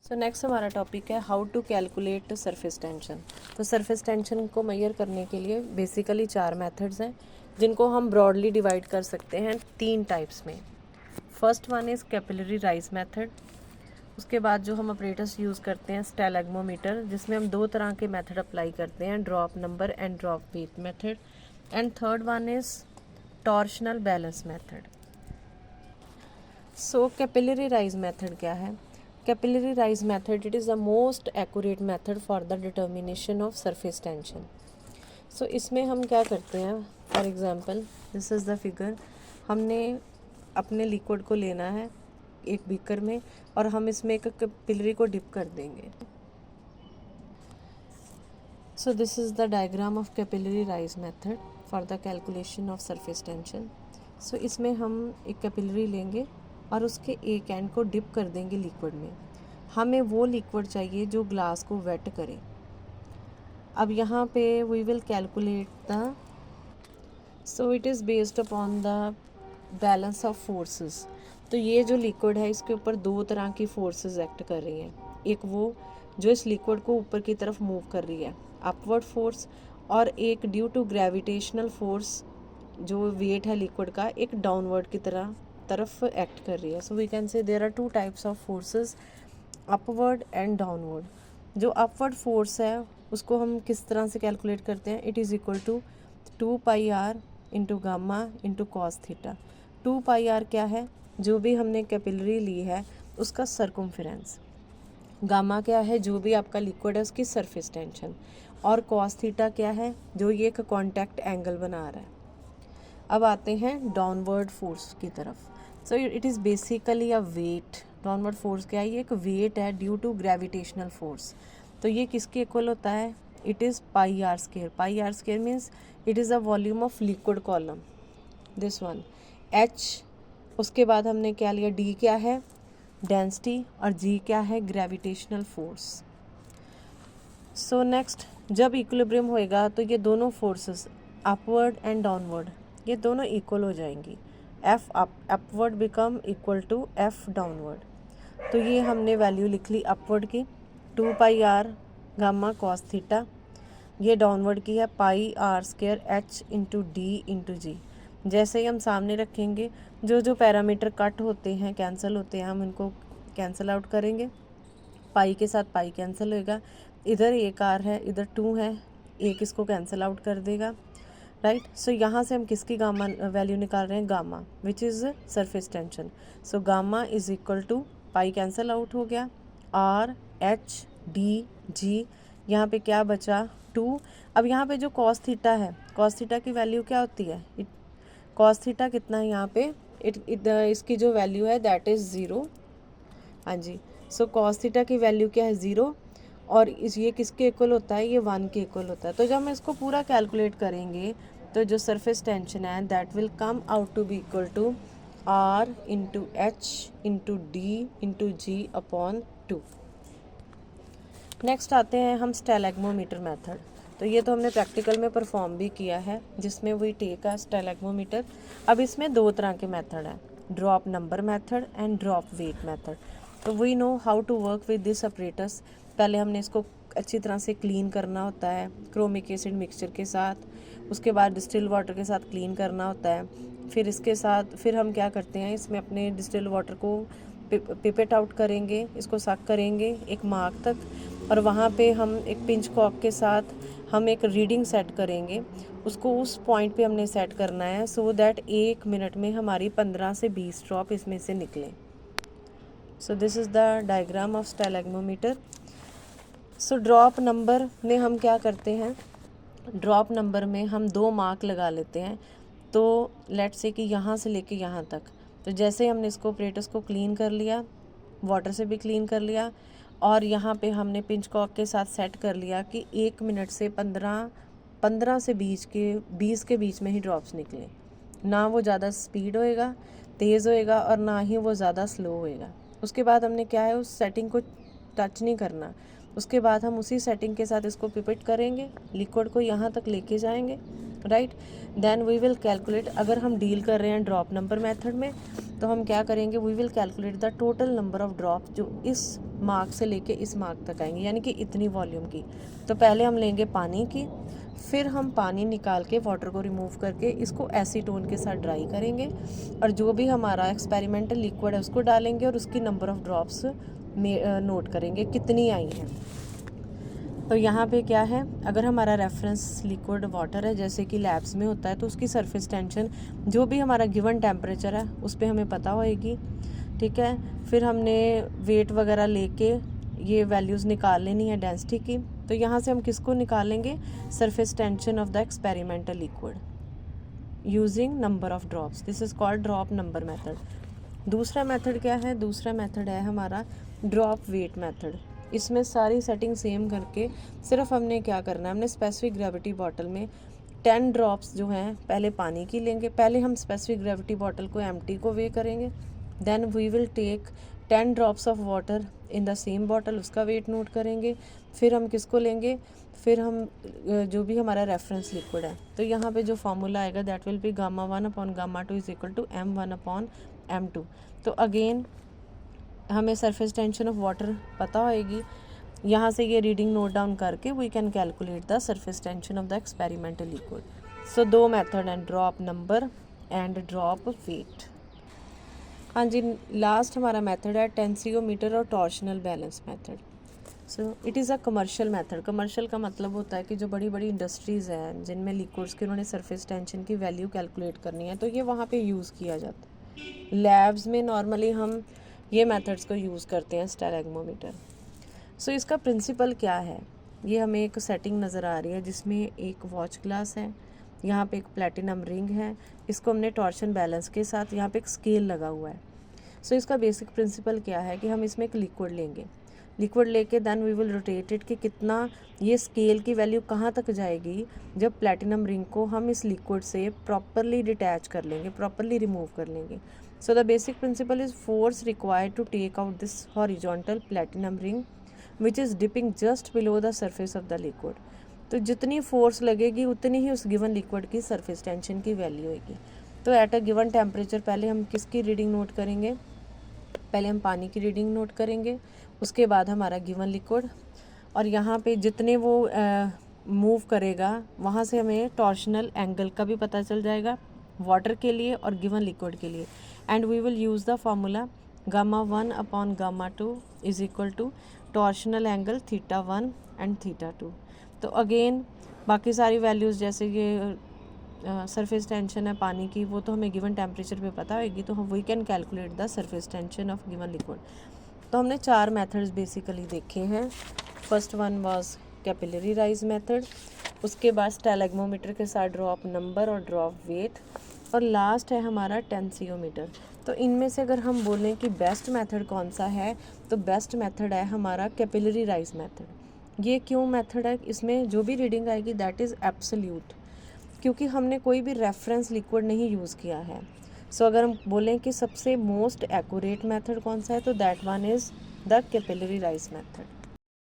सो next हमारा topic है how to calculate surface tension. तो सरफेस टेंशन को मेजर करने के लिए बेसिकली 4 मेथड्स हैं जिनको हम ब्रॉडली डिवाइड कर सकते हैं 3 टाइप्स में। First one is capillary rise method. उसके बाद जो हम ऑपरेटर्स यूज़ करते हैं स्टैलेग्मोमीटर, जिसमें हम 2 तरह के मेथड अप्लाई करते हैं, drop number and drop weight method. And third one is torsional balance method. So capillary rise method क्या है? Capillary rise method, it is the most accurate method for the determination of surface tension. So इसमें हम क्या करते हैं, for example this is the figure. हमने अपने liquid को लेना है एक बीकर में और हम इसमें एक कैपिलरी को डिप कर देंगे। So this is the diagram of capillary rise method for the calculation of surface tension. So इसमें हम एक कैपिलरी लेंगे और उसके एक एंड को डिप कर देंगे लिक्विड में। हमें वो लिक्विड चाहिए जो ग्लास को वेट करे। अब यहाँ पे we will calculate the, so it is based upon the balance of forces. तो ये जो लिक्विड है इसके ऊपर 2 तरह की फोर्सेस एक्ट कर रही हैं। एक वो जो इस लिक्विड को ऊपर की तरफ मूव कर रही है, अपवर्ड फोर्स, और एक ड्यू टू ग्रेविटेशनल फोर्स जो वेट है लिक्विड का एक डाउनवर्ड की तरफ एक्ट कर रही है। So we can say there are 2 types of forces, upward and downward. जो अपवर्ड फोर्स है उसको हम किस तरह से कैलकुलेट करते हैं? It is equal to 2πr into gamma into cos theta. 2πr क्या है? जो भी हमने कैपिलरी ली है उसका सर्कमफेरेंस। गामा क्या है? जो भी आपका लिक्विड है उसकी सरफेस टेंशन। और कॉस थीटा क्या है? जो ये एक कॉन्टैक्ट एंगल बना रहा है। अब आते हैं डाउनवर्ड फोर्स की तरफ। So it is basically a weight. Downward force क्या है? ये एक वेट है ड्यू टू ग्रेविटेशनल फोर्स। तो ये किसके इक्वल होता है? It is pi are square. Pi are square means it is a volume of liquid column, this one. H, उसके बाद हमने क्या लिया? डी क्या है? डेंसिटी, और जी क्या है? Gravitational force. सो नेक्स्ट, जब इक्विलिब्रियम होएगा तो ये दोनों फोर्सेस अपवर्ड एंड डाउनवर्ड ये दोनों इक्वल हो जाएंगी। F upward become equal to F downward. तो ये हमने वैल्यू लिख ली अपवर्ड की 2πr गामा कॉस थीटा। ये डाउनवर्ड की है pi are square h into D into g. जैसे ही हम सामने रखेंगे जो जो पैरामीटर कट होते हैं, कैंसिल होते हैं, हम इनको कैंसिल आउट करेंगे। पाई के साथ पाई कैंसिल होएगा, इधर एक आर है इधर 2 है, एक इसको कैंसिल आउट कर देगा, राइट। सो यहाँ से हम किसकी गामा वैल्यू निकाल रहे हैं? Gamma, which is surface tension. So gamma is equal to, pi cancel out हो गया, आर एच डी जी, यहाँ पे क्या बचा? 2। अब यहाँ पे जो कॉस थीटा है, कॉस थीटा की वैल्यू क्या होती है? कॉस थीटा कितना है यहाँ पे? इसकी जो वैल्यू है दैट इज़ 0। हाँ जी। सो कॉस थीटा की वैल्यू क्या है? 0। और ये किसके इक्वल होता है? ये 1 के इक्वल होता है। तो जब हम इसको पूरा कैलकुलेट करेंगे तो जो सरफेस टेंशन है that will come out to be equal to R into H into D into G upon 2। Next आते हैं हम स्टैलेग्मोमीटर मेथड। तो ये तो हमने प्रैक्टिकल में परफॉर्म भी किया है, जिसमें वी टेक अ स्टैलेग्मोमीटर। अब इसमें 2 तरह के मेथड हैं, drop number method and drop weight method. तो we know how to work with this operators. पहले हमने इसको अच्छी तरह से क्लीन करना होता है क्रोमिक एसिड मिक्सचर के साथ, उसके बाद डिस्टिल वाटर के साथ क्लीन करना होता है। फिर इसके साथ फिर हम क्या करते हैं, इसमें अपने डिस्टिल वाटर को पिपेट आउट करेंगे, इसको सक करेंगे एक मार्क तक, और वहाँ पे हम एक पिंच कॉक के साथ हम एक रीडिंग सेट करेंगे। उसको उस पॉइंट पे हमने सेट करना है सो दैट 1 मिनट में हमारी 15 से 20 ड्रॉप इसमें से निकलें। So this is the diagram of stalagmometer. So drop number में हम क्या करते हैं? ड्रॉप नंबर में हम 2 मार्क लगा लेते हैं। तो लेट्स से कि यहाँ से लेके यहाँ तक। तो जैसे ही हमने इसको ऑपरेटर्स को क्लीन कर लिया, वाटर से भी क्लीन कर लिया, और यहाँ पे हमने पिंच कॉक के साथ सेट कर लिया कि 1 मिनट से 15 से 20 के बीच में ही ड्रॉप्स निकलें। ना वो ज़्यादा स्पीड होएगा, तेज़ होएगा, और ना ही वो ज़्यादा स्लो होएगा। उसके बाद हमने क्या है, उस सेटिंग को टच नहीं करना। उसके बाद हम उसी सेटिंग के साथ इसको पिपेट करेंगे, लिक्विड को यहाँ तक लेके जाएंगे, right. Then we will calculate, अगर हम डील कर रहे हैं ड्रॉप नंबर मेथड में तो हम क्या करेंगे, we will calculate the total number of drop जो इस मार्क से लेके इस मार्क तक आएंगे, यानी कि इतनी वॉल्यूम की। तो पहले हम लेंगे पानी की, फिर हम पानी निकाल के वाटर को रिमूव करके इसको एसीटोन के साथ ड्राई करेंगे, और जो भी हमारा एक्सपेरिमेंटल लिक्विड है उसको डालेंगे और उसकी नंबर ऑफ ड्रॉप्स में नोट करेंगे कितनी आई हैं। तो यहाँ पे क्या है, अगर हमारा रेफरेंस लिक्विड वाटर है जैसे कि लैब्स में होता है, तो उसकी सरफेस टेंशन जो भी हमारा गिवन टेम्परेचर है उस पर हमें पता होएगी, ठीक है। फिर हमने वेट वगैरह लेके ये वैल्यूज़ निकाल लेनी है डेंसिटी की। तो यहाँ से हम किसको निकालेंगे, surface tension of the experimental liquid using number of drops, this is called drop number method. दूसरा मेथड क्या है, दूसरा मेथड है हमारा ड्रॉप वेट मेथड। इसमें सारी सेटिंग सेम करके सिर्फ हमने क्या करना है, हमने स्पेसिफिक ग्रेविटी बॉटल में 10 ड्रॉप्स जो हैं पहले पानी की लेंगे। पहले हम स्पेसिफिक ग्रेविटी बॉटल को एम्प्टी को वे करेंगे, then we will take 10 drops of water in the same bottle, उसका वेट नोट करेंगे। फिर हम किसको लेंगे, फिर हम जो भी हमारा रेफरेंस लिक्विड है, तो यहाँ पे जो फॉर्मूला आएगा that will be Γ1/Γ2 is equal to M1/M2। तो अगेन हमें सरफेस टेंशन ऑफ वाटर पता होएगी, यहाँ से ये रीडिंग नोट डाउन करके we can calculate the surface tension of the experimental liquid. So 2 method हैं, drop number and drop weight. हाँ जी, लास्ट हमारा मेथड है टेंसियोमीटर और torsional balance method. So it is a commercial method. Commercial का मतलब होता है कि जो बड़ी बड़ी इंडस्ट्रीज़ हैं जिनमें लिक्विड्स के उन्होंने सरफेस टेंशन की वैल्यू कैलकुलेट करनी है, तो ये वहाँ पे यूज़ किया जाता है। लैब्स में नॉर्मली हम ये मेथड्स को यूज़ करते हैं, स्टेरेगमोमीटर। सो इसका प्रिंसिपल क्या है, ये हमें एक सेटिंग नज़र आ रही है जिसमें एक वॉच ग्लास है, यहाँ पे एक प्लेटिनम रिंग है, इसको हमने टॉर्शन बैलेंस के साथ, यहाँ पे एक स्केल लगा हुआ है। सो इसका बेसिक प्रिंसिपल क्या है कि हम इसमें एक लिक्विड लेंगे, लिक्विड लेके then we will rotate it कि कितना ये स्केल की वैल्यू कहाँ तक जाएगी जब प्लेटिनम रिंग को हम इस लिक्विड से प्रॉपरली डिटैच कर लेंगे, प्रॉपरली रिमूव कर लेंगे। So the basic principle is force required to take out this horizontal platinum ring which is dipping just below the surface of the liquid। तो जितनी फोर्स लगेगी उतनी ही उस गिवन लिक्विड की सरफेस टेंशन की value होगी। तो एट अ गिवन टेम्परेचर पहले हम किसकी रीडिंग नोट करेंगे, पहले हम पानी की रीडिंग नोट करेंगे, उसके बाद हमारा गिवन लिक्विड, और यहाँ पे जितने वो मूव करेगा वहाँ से हमें टॉर्शनल एंगल का भी पता चल जाएगा वाटर के लिए और गिवन लिक्विड के लिए। And we will use the formula Γ1/Γ2 is equal to torsional angle θ1 and θ2। तो अगेन बाकी सारी वैल्यूज़ जैसे ये सरफेस टेंशन है पानी की, वो तो हमें गिवन टेम्परेचर पे पता होगी, तो हम we can calculate the surface tension of given liquid. तो हमने 4 मेथड्स बेसिकली देखे हैं। First one was capillary rise method, उसके बाद स्टेलेग्मोमीटर के साथ ड्रॉप नंबर और ड्रॉप वेट, और लास्ट है हमारा टेंसियोमीटर। तो इनमें से अगर हम बोलें कि बेस्ट मेथड कौन सा है, तो बेस्ट मेथड है हमारा कैपिलरी राइज मेथड। ये क्यों मेथड है, इसमें जो भी रीडिंग आएगी दैट इज़ एब्सोल्यूट, क्योंकि हमने कोई भी रेफरेंस लिक्विड नहीं यूज़ किया है। सो अगर हम बोलें कि सबसे मोस्ट एक्यूरेट मेथड कौन सा है, तो that one is the capillary rise method.